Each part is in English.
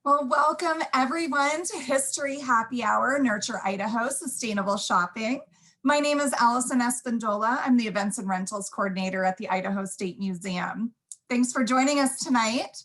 Well, welcome everyone to History Happy Hour, Nurture Idaho, Sustainable Shopping. My name is Alison Espindola. I'm the Events and Rentals Coordinator at the Idaho State Museum. Thanks for joining us tonight.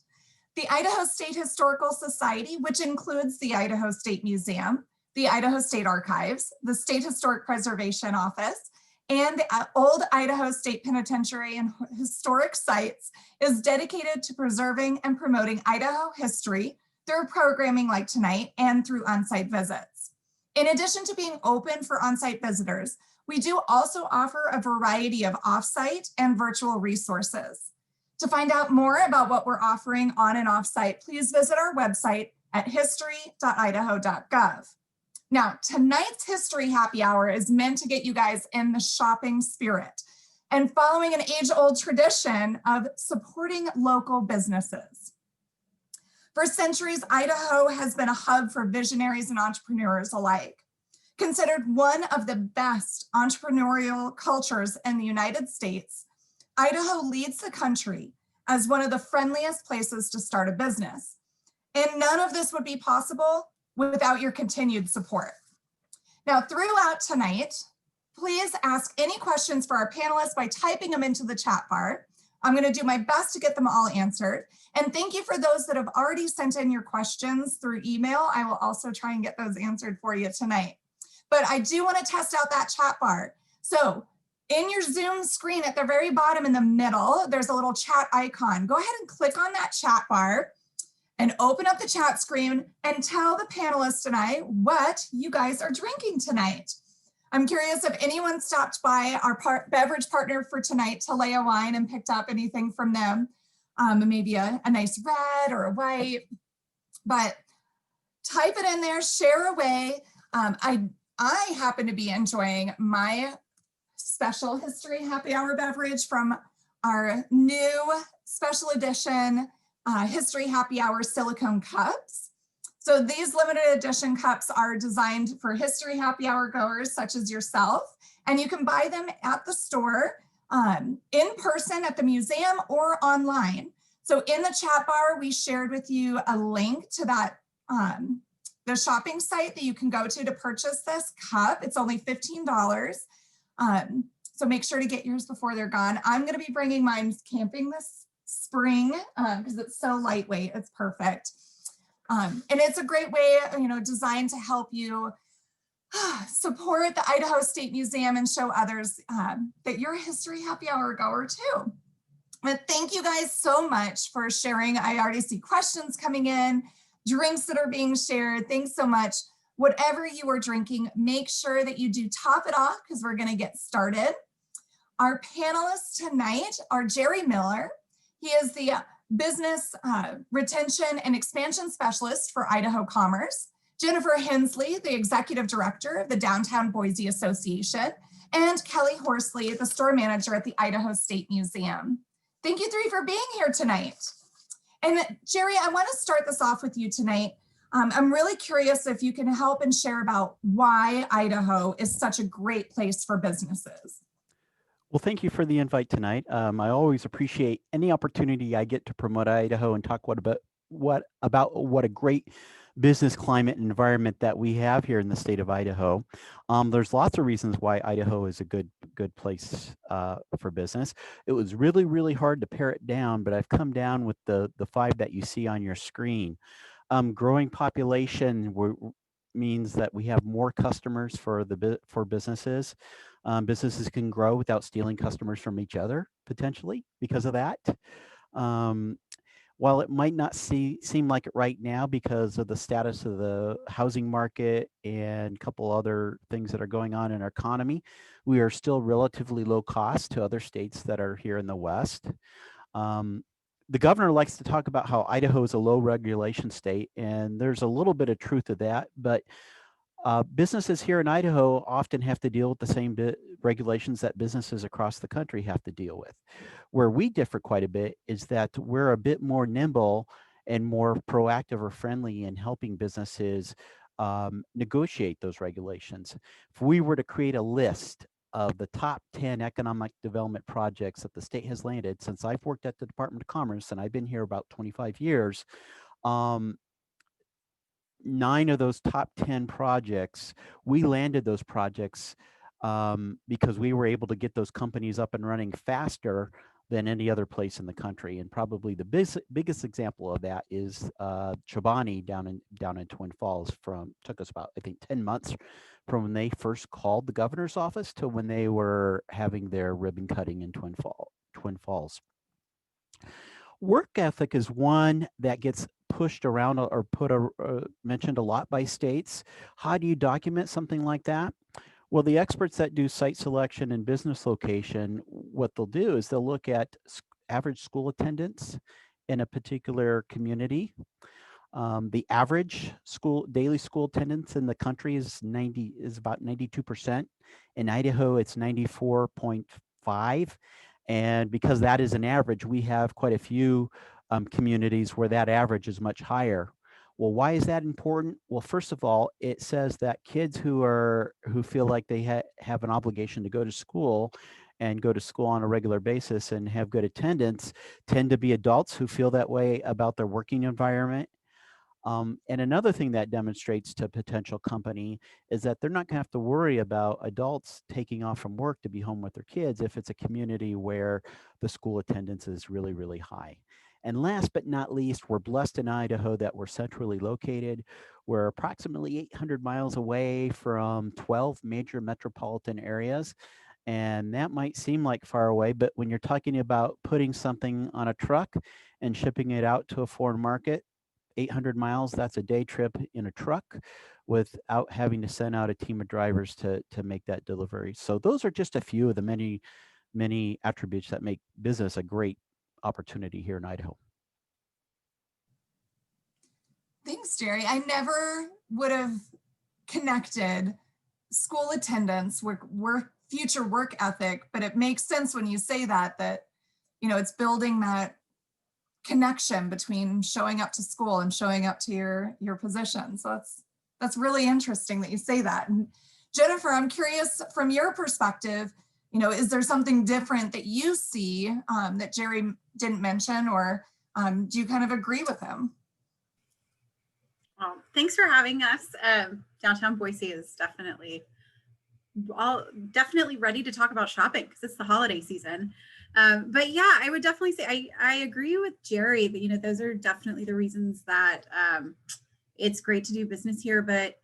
The Idaho State Historical Society, which includes the Idaho State Museum, the Idaho State Archives, the State Historic Preservation Office, and the Old Idaho State Penitentiary and Historic Sites, is dedicated to preserving and promoting Idaho history through programming like tonight and through on-site visits. In addition to being open for on-site visitors, we do also offer a variety of off-site and virtual resources. To find out more about what we're offering on and off-site, please visit our website at history.idaho.gov. Now, tonight's History Happy Hour is meant to get you guys in the shopping spirit and following an age-old tradition of supporting local businesses. For centuries, Idaho has been a hub for visionaries and entrepreneurs alike. Considered one of the best entrepreneurial cultures in the United States, Idaho leads the country as one of the friendliest places to start a business. And none of this would be possible without your continued support. Now, throughout tonight, please ask any questions for our panelists by typing them into the chat bar. I'm going to do my best to get them all answered. And thank you for those that have already sent in your questions through email. I will also try and get those answered for you tonight. But I do want to test out that chat bar. So in your Zoom screen at the very bottom in the middle, there's a little chat icon. Go ahead and click on that chat bar and open up the chat screen and tell the panelists tonight what you guys are drinking tonight. I'm curious if anyone stopped by our beverage partner for tonight, Talea Wine, and picked up anything from them. Maybe a nice red or a white, but type it in there, share away. I happen to be enjoying my special History Happy Hour beverage from our new special edition History Happy Hour silicone cups. So these limited edition cups are designed for History Happy Hour goers such as yourself, and you can buy them at the store, in person at the museum or online. So in the chat bar, we shared with you a link to that, the shopping site that you can go to purchase this cup. It's only $15. So make sure to get yours before they're gone. I'm gonna be bringing mine camping this spring because it's so lightweight, it's perfect. And it's a great way, designed to help you support the Idaho State Museum and show others that you're a History Happy Hour goer too. But thank you guys so much for sharing. I already see questions coming in, drinks that are being shared. Thanks so much. Whatever you are drinking, make sure that you do top it off because we're going to get started. Our panelists tonight are Jerry Miller. He is the Business Retention and Expansion Specialist for Idaho Commerce. Jennifer Hensley, the Executive Director of the Downtown Boise Association, and Kelly Horsley, the Store Manager at the Idaho State Museum. Thank you three for being here tonight. And Jerry, I want to start this off with you tonight. I'm really curious if you can help and share about why Idaho is such a great place for businesses. Well, thank you for the invite tonight. I always appreciate any opportunity I get to promote Idaho and talk what a great business climate and environment that we have here in the state of Idaho. There's lots of reasons why Idaho is a good place for business. It was really, really hard to pare it down, but I've come down with the 5 that you see on your screen. Growing population means that we have more customers for businesses. Businesses can grow without stealing customers from each other, potentially, because of that. While it might not seem like it right now because of the status of the housing market and a couple other things that are going on in our economy, we are still relatively low cost to other states that are here in the West. The governor likes to talk about how Idaho is a low regulation state, and there's a little bit of truth to that, but businesses here in Idaho often have to deal with the same regulations that businesses across the country have to deal with. Where we differ quite a bit is that we're a bit more nimble and more proactive or friendly in helping businesses negotiate those regulations. If we were to create a list of the top 10 economic development projects that the state has landed since I've worked at the Department of Commerce, and I've been here about 25 years, 9 of those top 10 projects, we landed those projects because we were able to get those companies up and running faster than any other place in the country. And probably the biggest example of that is Chobani down in Twin Falls. Took us about, I think, 10 months from when they first called the governor's office to when they were having their ribbon cutting in Twin Falls. Work ethic is one that gets pushed around or mentioned a lot by states. How do you document something like that? Well, the experts that do site selection and business location, what they'll do is they'll look at average school attendance in a particular community. The average daily school attendance in the country is about 92%. In Idaho, it's 94.5. And because that is an average, we have quite a few communities where that average is much higher. Well, why is that important? Well, first of all, it says that kids who feel like they have an obligation to go to school and go to school on a regular basis and have good attendance tend to be adults who feel that way about their working environment. And another thing that demonstrates to a potential company is that they're not going to have to worry about adults taking off from work to be home with their kids if it's a community where the school attendance is really, really high. And last but not least, we're blessed in Idaho that we're centrally located. We're approximately 800 miles away from 12 major metropolitan areas. And that might seem like far away, but when you're talking about putting something on a truck and shipping it out to a foreign market, 800 miles, that's a day trip in a truck without having to send out a team of drivers to make that delivery. So those are just a few of the many, many attributes that make business a great opportunity here in Idaho. Thanks, Jerry. I never would have connected school attendance with future work ethic, but it makes sense when you say that, it's building that connection between showing up to school and showing up to your position. So that's really interesting that you say that. And Jennifer, I'm curious from your perspective, is there something different that you see that Jerry didn't mention, or do you kind of agree with him? Well, thanks for having us. Downtown Boise is definitely ready to talk about shopping because it's the holiday season. But yeah, I would definitely say I agree with Jerry that, those are definitely the reasons that it's great to do business here. But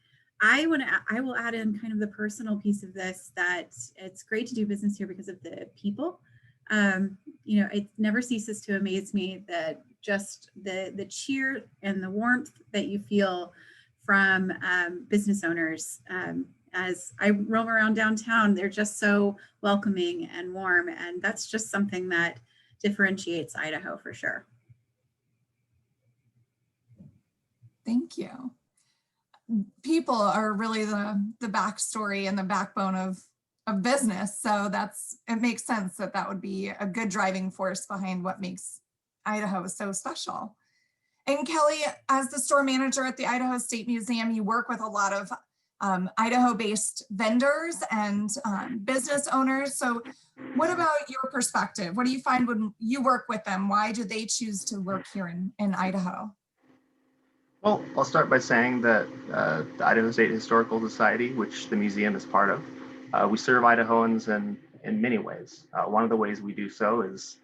I will add in kind of the personal piece of this, that it's great to do business here because of the people. It never ceases to amaze me that just the cheer and the warmth that you feel from business owners. As I roam around downtown, they're just so welcoming and warm. And that's just something that differentiates Idaho for sure. Thank you. People are really the backstory and the backbone of business. So it makes sense that would be a good driving force behind what makes Idaho so special. And Kelly, as the store manager at the Idaho State Museum, you work with a lot of Idaho-based vendors and business owners. So what about your perspective? What do you find when you work with them? Why do they choose to work here in Idaho? Well, I'll start by saying that the Idaho State Historical Society, which the museum is part of, we serve Idahoans in many ways. One of the ways we do so is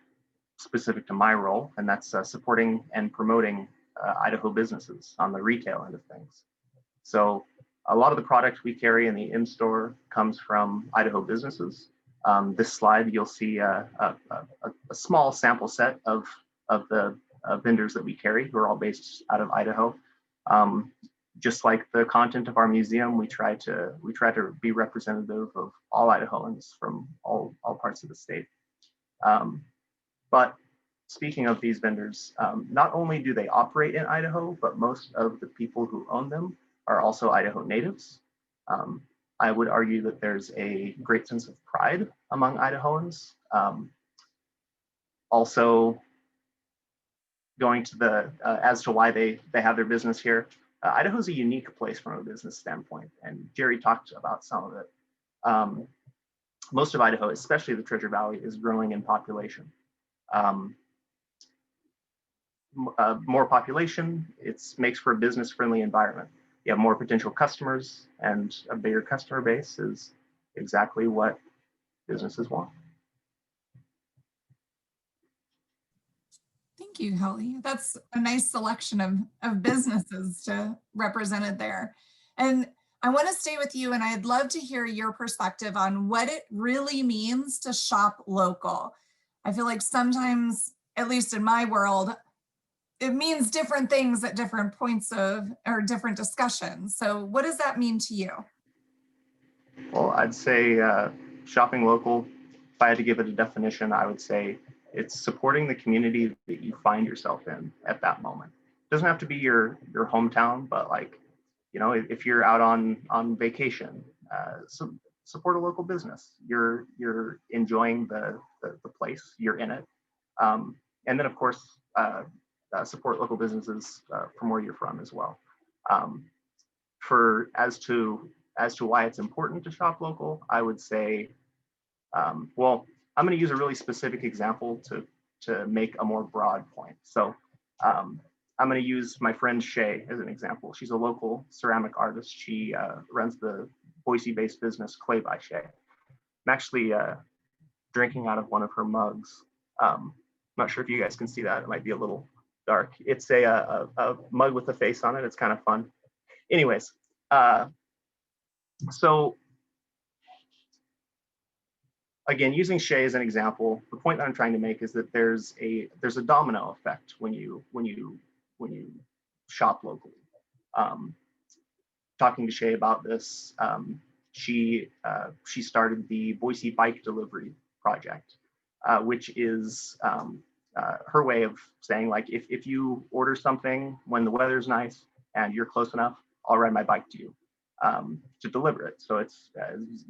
specific to my role, and that's supporting and promoting Idaho businesses on the retail end of things. So a lot of the product we carry in the in-store comes from Idaho businesses. This slide, you'll see a small sample set of the vendors that we carry, who are all based out of Idaho. Just like the content of our museum, we try to be representative of all Idahoans from all parts of the state. But speaking of these vendors, not only do they operate in Idaho, but most of the people who own them are also Idaho natives. I would argue that there's a great sense of pride among Idahoans. Also, going to as to why they have their business here, Idaho's a unique place from a business standpoint, and Jerry talked about some of it. Most of Idaho, especially the Treasure Valley, is growing in population. More population, it makes for a business-friendly environment. you have more potential customers, and a bigger customer base is exactly what businesses want. Thank you, Kelly. That's a nice selection of businesses to represented there. And I want to stay with you, and I'd love to hear your perspective on what it really means to shop local. I feel like sometimes, at least in my world, it means different things at different points of or different discussions. So what does that mean to you? Well, I'd say shopping local, if I had to give it a definition, I would say it's supporting the community that you find yourself in at that moment. It doesn't have to be your hometown, but like, you know, if you're out on vacation, so support a local business. You're enjoying the place, you're in it. And then of course, support local businesses from where you're from as well. As to why it's important to shop local, I would say, well, I'm going to use a really specific example to make a more broad point. So I'm going to use my friend Shay as an example. She's a local ceramic artist. She runs the Boise-based business Clay by Shay. I'm actually drinking out of one of her mugs. I'm not sure if you guys can see that. It might be a little dark. It's a mug with a face on it. It's kind of fun. Anyways, so again, using Shay as an example, the point that I'm trying to make is that there's a domino effect when you shop locally. Talking to Shay about this, she started the Boise Bike Delivery Project, which is her way of saying, like, if you order something when the weather's nice and you're close enough, I'll ride my bike to you to deliver it. So it's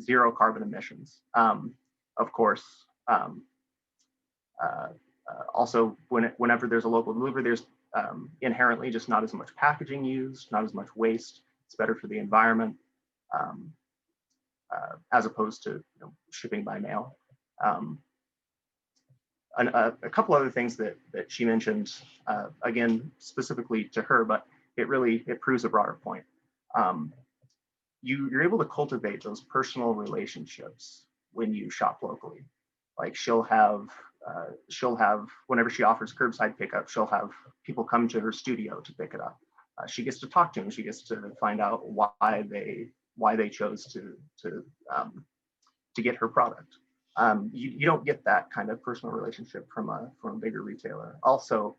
zero carbon emissions. Of course, also whenever there's a local delivery, there's inherently just not as much packaging used, not as much waste. It's better for the environment as opposed to shipping by mail. A couple other things that she mentioned, again, specifically to her, but it proves a broader point. You're able to cultivate those personal relationships when you shop locally. Like she'll have whenever she offers curbside pickup, she'll have people come to her studio to pick it up. She gets to talk to them. She gets to find out why they chose to get her product. You don't get that kind of personal relationship from a bigger retailer. Also,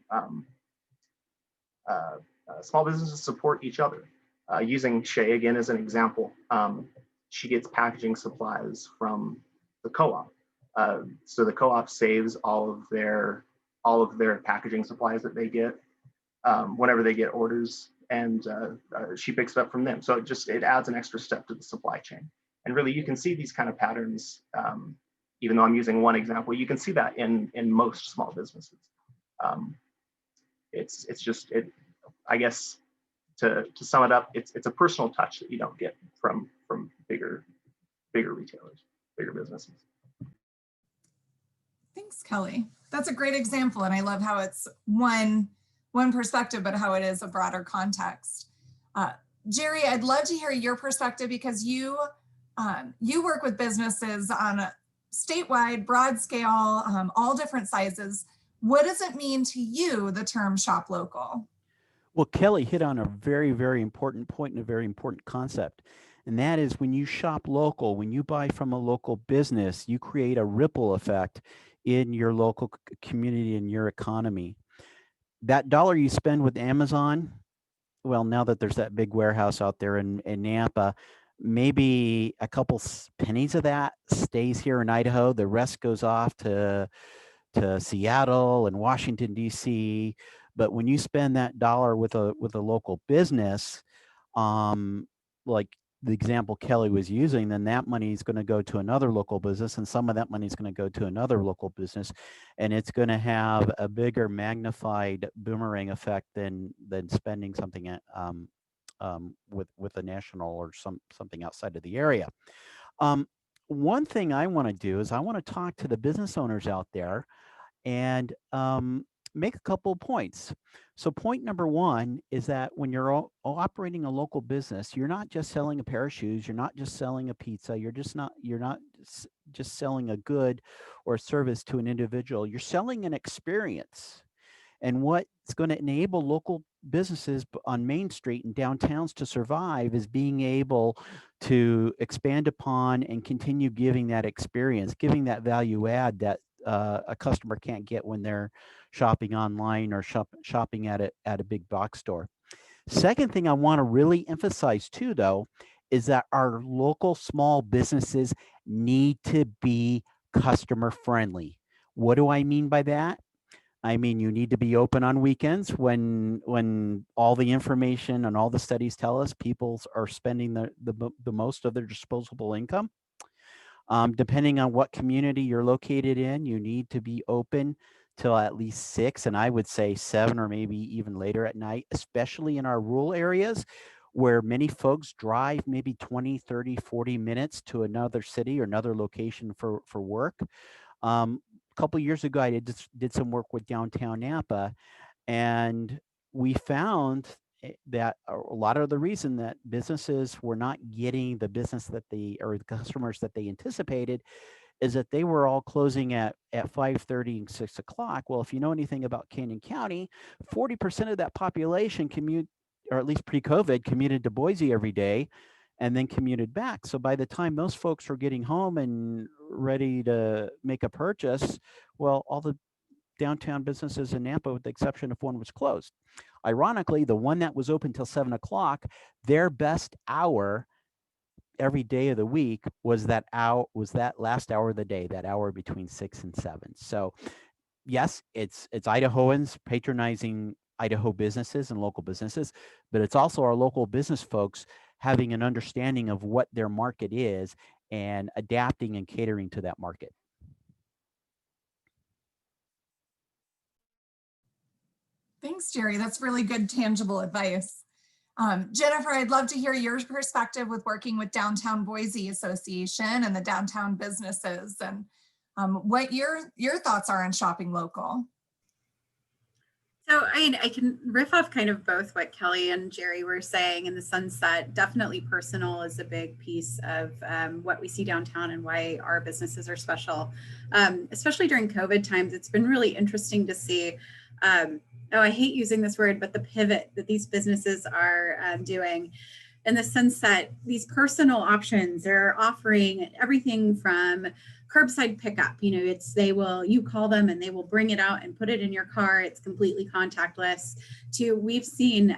small businesses support each other. Using Shay again as an example, she gets packaging supplies from the co-op. So the co-op saves all of their packaging supplies that they get whenever they get orders, and she picks it up from them. So it adds an extra step to the supply chain. And really, you can see these kind of patterns. Even though I'm using one example, you can see that in most small businesses. I guess to sum it up, it's a personal touch that you don't get from bigger retailers, bigger businesses. Thanks, Kelly. That's a great example, and I love how it's one perspective, but how it is a broader context. Jerry, I'd love to hear your perspective because you work with businesses on a statewide, broad scale, all different sizes. What does it mean to you, the term shop local? Well, Kelly hit on a very, very important point and a very important concept. And that is when you shop local, when you buy from a local business, you create a ripple effect in your local community and your economy. That dollar you spend with Amazon, well, now that there's that big warehouse out there in Nampa, maybe a couple pennies of that stays here in Idaho. The rest goes off to Seattle and Washington, D.C. But when you spend that dollar with a local business, like the example Kelly was using, then that money is going to go to another local business, and some of that money is going to go to another local business, and it's going to have a bigger magnified boomerang effect than spending something at, with a national or something outside of the area. One thing I want to do is I want to talk to the business owners out there and make a couple of points. So point number one is that when you're operating a local business, you're not just selling a pair of shoes, you're not just selling a pizza, you're not just selling a good or a service to an individual, you're selling an experience. And what's going to enable local businesses on Main Street and downtowns to survive is being able to expand upon and continue giving that experience, giving that value add that a customer can't get when they're shopping online or shopping at a big box store. Second thing I want to really emphasize too, though, is that our local small businesses need to be customer friendly. What do I mean by that? I mean, you need to be open on weekends when all the information and all the studies tell us people are spending the most of their disposable income. Depending on what community you're located in, you need to be open till at least 6, and I would say 7 or maybe even later at night, especially in our rural areas where many folks drive maybe 20, 30, 40 minutes to another city or another location for work. A couple years ago, I did some work with downtown Napa, and we found that a lot of the reason that businesses were not getting the business that or the customers that they anticipated is that they were all closing at 5:30 and 6 o'clock. Well, if you know anything about Canyon County, 40% of that population or at least pre-COVID, commuted to Boise every day and then commuted back. So by the time those folks were getting home and ready to make a purchase, well, all the downtown businesses in Nampa, with the exception of one, was closed. Ironically, the one that was open till 7 o'clock, their best hour every day of the week was that last hour of the day, that hour between 6 and 7. So yes, it's Idahoans patronizing Idaho businesses and local businesses, but it's also our local business folks having an understanding of what their market is and adapting and catering to that market. Thanks, Jerry. That's really good, tangible advice. Jennifer, I'd love to hear your perspective with working with Downtown Boise Association and the downtown businesses, and what your thoughts are on shopping local. So I can riff off kind of both what Kelly and Jerry were saying in the sense that definitely personal is a big piece of what we see downtown and why our businesses are special. Especially during COVID times, it's been really interesting to see, I hate using this word, but the pivot that these businesses are doing, in the sense that these personal options, they're offering everything from curbside pickup. You call them and they will bring it out and put it in your car. It's completely contactless. To we've seen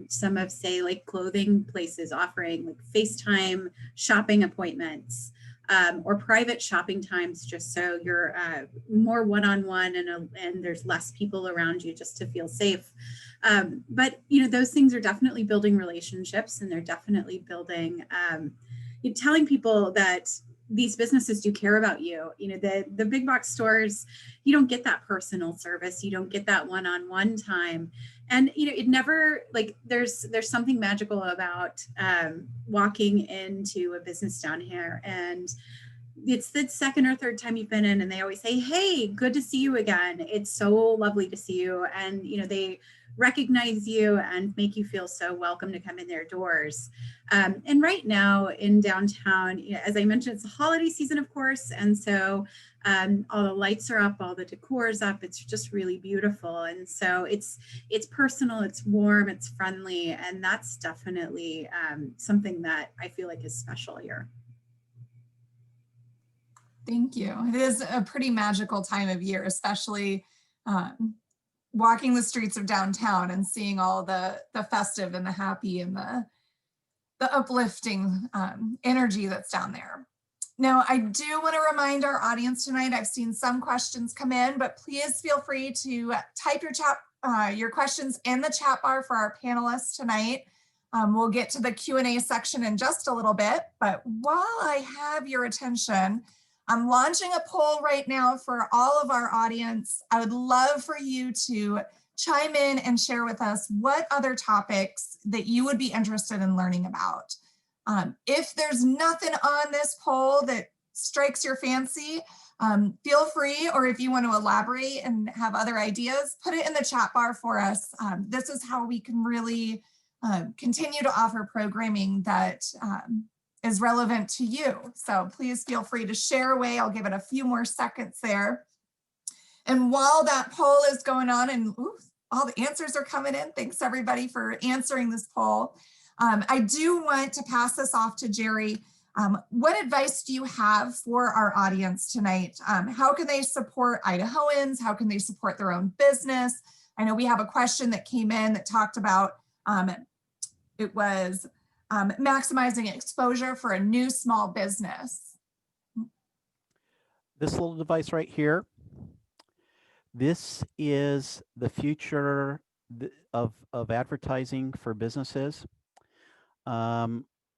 some of, say, like clothing places offering like FaceTime shopping appointments or private shopping times, just so you're more one-on-one and there's less people around you, just to feel safe. But those things are definitely building relationships, and they're definitely building, telling people that these businesses do care about you. The big box stores, you don't get that personal service, you don't get that one-on-one time, and it never, like, there's something magical about walking into a business down here, and it's the second or third time you've been in, and they always say, "Hey, good to see you again. It's so lovely to see you," and they recognize you and make you feel so welcome to come in their doors. And right now in downtown, as I mentioned, it's the holiday season, of course, and so all the lights are up, all the decor is up. It's just really beautiful, and so it's personal, it's warm, it's friendly, and that's definitely something that I feel like is special here. Thank you. It is a pretty magical time of year, especially walking the streets of downtown and seeing all the festive and the happy and the uplifting energy that's down there. Now, I do want to remind our audience tonight, I've seen some questions come in, but please feel free to type your questions in the chat bar for our panelists tonight. We'll get to the Q&A section in just a little bit, but while I have your attention, I'm launching a poll right now for all of our audience. I would love for you to chime in and share with us what other topics that you would be interested in learning about. If there's nothing on this poll that strikes your fancy, Feel free, or if you want to elaborate and have other ideas, put it in the chat bar for us. This is how we can really continue to offer programming that is relevant to you. So please feel free to share away. I'll give it a few more seconds there. And while that poll is going on, and all the answers are coming in, thanks everybody for answering this poll. I do want to pass this off to Jerry. What advice do you have for our audience tonight? How can they support Idahoans? How can they support their own business? I know we have a question that came in that talked about, it was maximizing exposure for a new small business. This little device right here, this is the future of advertising for businesses.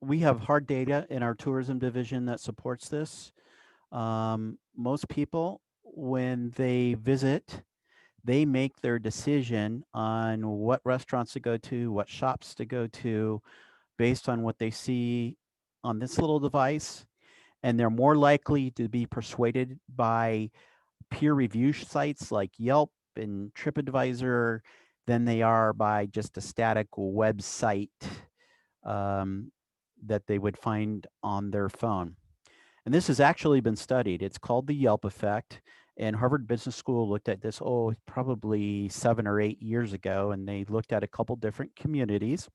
We have hard data in our tourism division that supports this. Most people, when they visit, they make their decision on what restaurants to go to, what shops to go to, based on what they see on this little device. And they're more likely to be persuaded by peer review sites like Yelp and TripAdvisor than they are by just a static website that they would find on their phone. And this has actually been studied. It's called the Yelp Effect. And Harvard Business School looked at this, probably 7 or 8 years ago, and they looked at a couple different communities.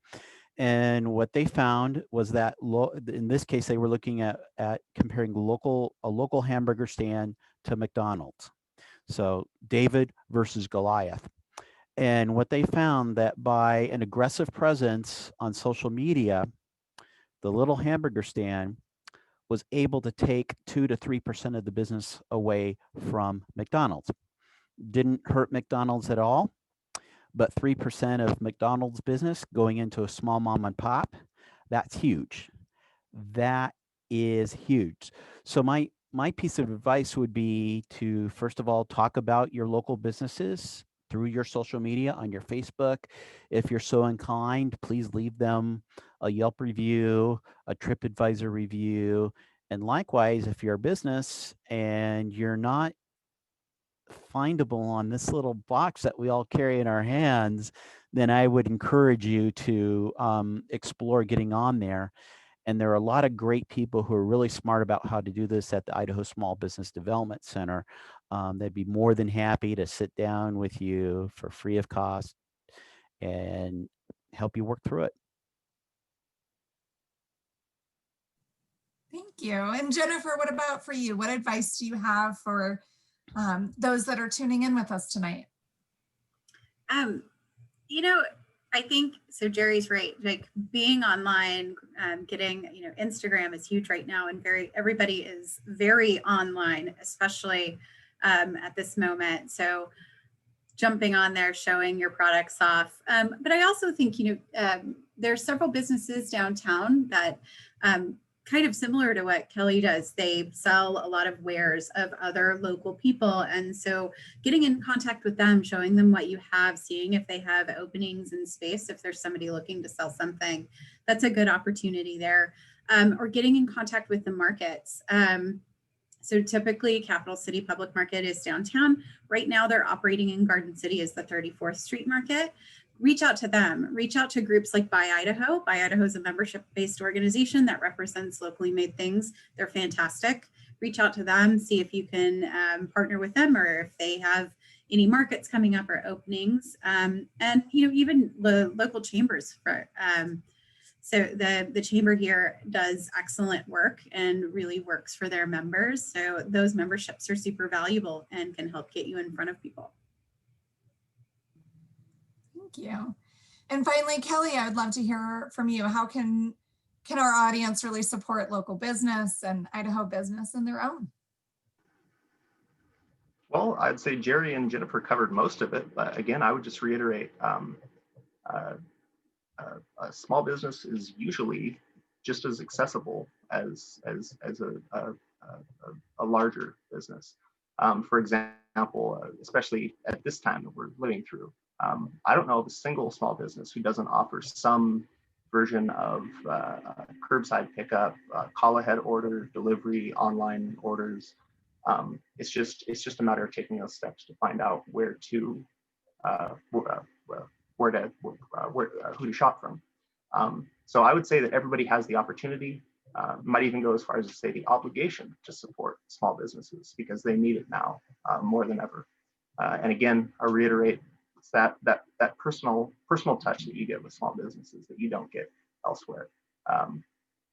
And what they found was that, in this case, they were looking at comparing a local hamburger stand to McDonald's. So David versus Goliath. And what they found that by an aggressive presence on social media, the little hamburger stand was able to take 2 to 3% of the business away from McDonald's. Didn't hurt McDonald's at all, but 3% of McDonald's business going into a small mom and pop, that's huge. That is huge. So my piece of advice would be to, first of all, talk about your local businesses through your social media, on your Facebook. If you're so inclined, please leave them a Yelp review, a TripAdvisor review. And likewise, if you're a business and you're not findable on this little box that we all carry in our hands, then I would encourage you to explore getting on there. And there are a lot of great people who are really smart about how to do this at the Idaho Small Business Development Center. They'd be more than happy to sit down with you for free of cost and help you work through it. Thank you. And Jennifer, what about for you? What advice do you have for those that are tuning in with us tonight? I think, so Jerry's right, like being online, getting, Instagram is huge right now, and everybody is very online, especially at this moment. So jumping on there, showing your products off. But I also think, there are several businesses downtown that kind of similar to what Kelly does. They sell a lot of wares of other local people. And so getting in contact with them, showing them what you have, seeing if they have openings in space, if there's somebody looking to sell something, that's a good opportunity there. Or getting in contact with the markets. So typically Capital City Public Market is downtown. Right now they're operating in Garden City as the 34th Street Market. Reach out to them, reach out to groups like Buy Idaho. Buy Idaho is a membership-based organization that represents locally made things. They're fantastic. Reach out to them, see if you can partner with them, or if they have any markets coming up or openings. And even the local chambers. So the chamber here does excellent work and really works for their members. So those memberships are super valuable and can help get you in front of people. Thank you. And finally, Kelly, I would love to hear from you. How can our audience really support local business and Idaho business in their own? Well, I'd say Jerry and Jennifer covered most of it, but again, I would just reiterate, a small business is usually just as accessible as a larger business. For example, especially at this time that we're living through, I don't know of a single small business who doesn't offer some version of curbside pickup, call ahead order, delivery, online orders. It's just a matter of taking those steps to find out who to shop from. So I would say that everybody has the opportunity, might even go as far as to say the obligation to support small businesses because they need it now more than ever. And again, I reiterate, it's that personal touch that you get with small businesses that you don't get elsewhere.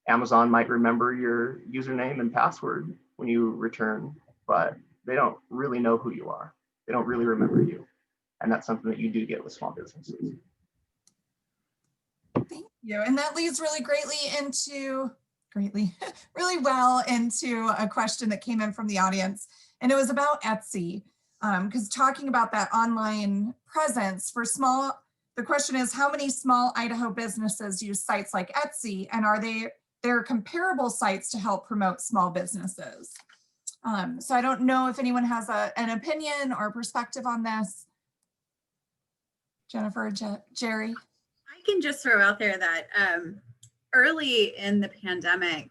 Amazon might remember your username and password when you return, but they don't really know who you are. They don't really remember you. And that's something that you do get with small businesses. Thank you. And that leads really really well into a question that came in from the audience. And it was about Etsy. Because talking about that online presence for small, the question is, how many small Idaho businesses use sites like Etsy, and are there comparable sites to help promote small businesses? So I don't know if anyone has an opinion or perspective on this. Jennifer, Jerry? I can just throw out there that early in the pandemic,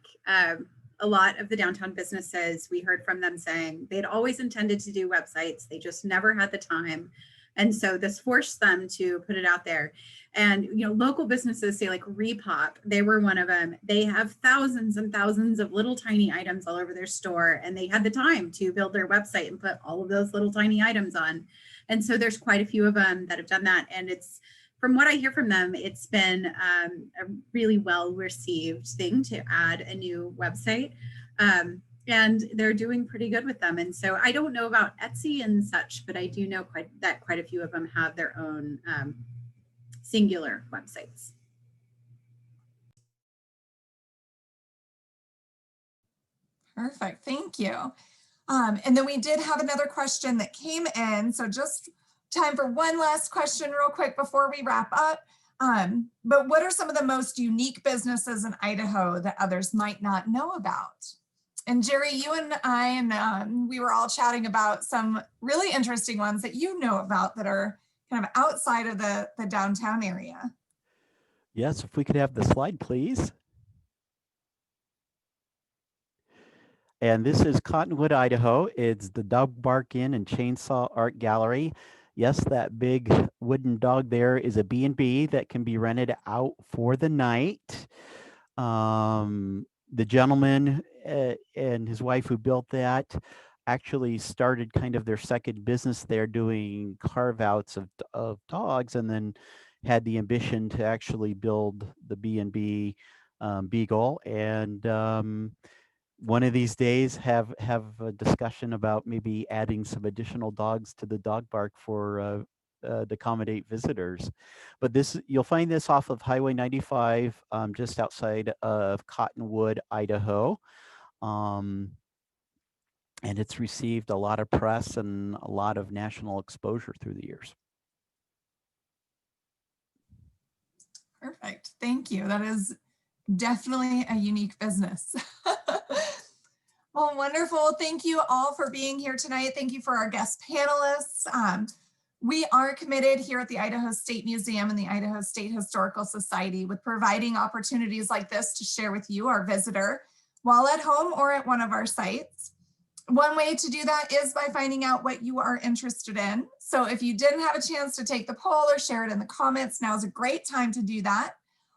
a lot of the downtown businesses, we heard from them saying they'd always intended to do websites. They just never had the time. And so this forced them to put it out there. And, you know, local businesses, say like Repop, they were one of them. They have thousands and thousands of little tiny items all over their store. And they had the time to build their website and put all of those little tiny items on. And so there's quite a few of them that have done that. And it's, from what I hear from them, it's been a really well received thing to add a new website. And they're doing pretty good with them. And so I don't know about Etsy and such, but I do know quite a few of them have their own singular websites. Perfect, thank you. And then we did have another question that came in. So just time for one last question real quick before we wrap up. But what are some of the most unique businesses in Idaho that others might not know about? And Jerry, you and I, and we were all chatting about some really interesting ones that you know about that are kind of outside of the downtown area. Yes, if we could have the slide, please. And this is Cottonwood, Idaho. It's the Dog Bark Inn and Chainsaw Art Gallery. Yes, that big wooden dog there is a B&B that can be rented out for the night. The gentleman and his wife who built that actually started kind of their second business there doing carve-outs of dogs, and then had the ambition to actually build the B&B Beagle. And one of these days have a discussion about maybe adding some additional dogs to the dog park for to accommodate visitors. But this, you'll find this off of Highway 95, just outside of Cottonwood, Idaho. And it's received a lot of press and a lot of national exposure through the years. Perfect, thank you. That is definitely a unique business. Well, wonderful. Thank you all for being here tonight. Thank you for our guest panelists. We are committed here at the Idaho State Museum and the Idaho State Historical Society with providing opportunities like this to share with you, our visitor, while at home or at one of our sites. One way to do that is by finding out what you are interested in. So if you didn't have a chance to take the poll or share it in the comments, now is a great time to do that.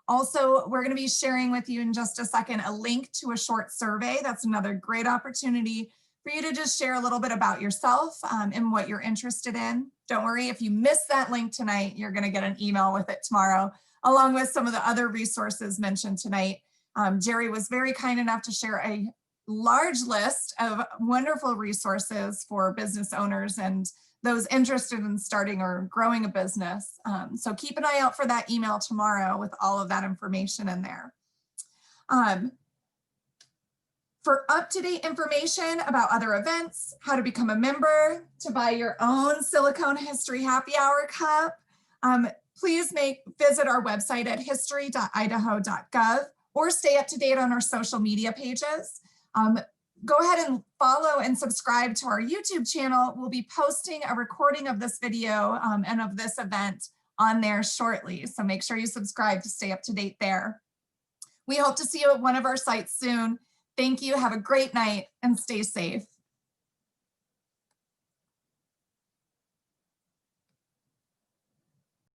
Also, we're going to be sharing with you in just a second a link to a short survey. That's another great opportunity for you to just share a little bit about yourself and what you're interested in. Don't worry, if you miss that link tonight, you're going to get an email with it tomorrow, along with some of the other resources mentioned tonight. Jerry was very kind enough to share a large list of wonderful resources for business owners and those interested in starting or growing a business. So keep an eye out for that email tomorrow with all of that information in there. For up-to-date information about other events, how to become a member, to buy your own Silicone History Happy Hour cup, please visit our website at history.idaho.gov or stay up to date on our social media pages. Go ahead and follow and subscribe to our YouTube channel. We'll be posting a recording of this video and of this event on there shortly. So make sure you subscribe to stay up to date there. We hope to see you at one of our sites soon. Thank you. Have a great night and stay safe.